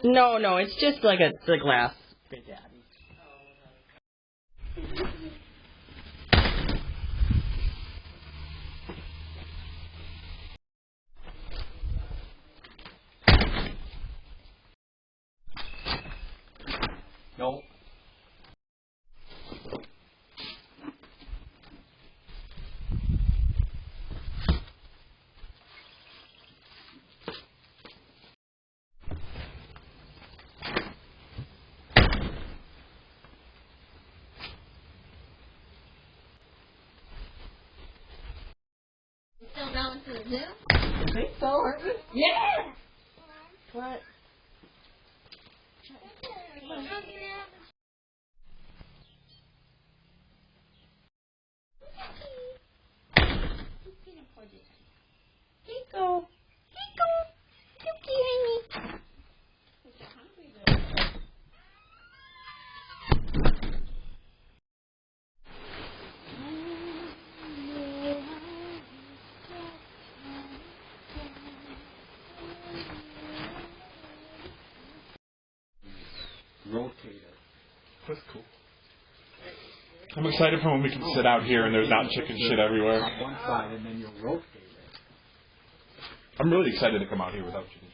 No, no, it's just like the glass. Big Daddy. No. Still going to the zoo? I think so, aren't we? Yeah! What? Kiko! Kiko! Kiki, honey! Rotator. That's cool. I'm excited for when we can sit out here and there's not chicken shit everywhere. On one side, and then you'll rotate it. I'm really excited to come out here without chicken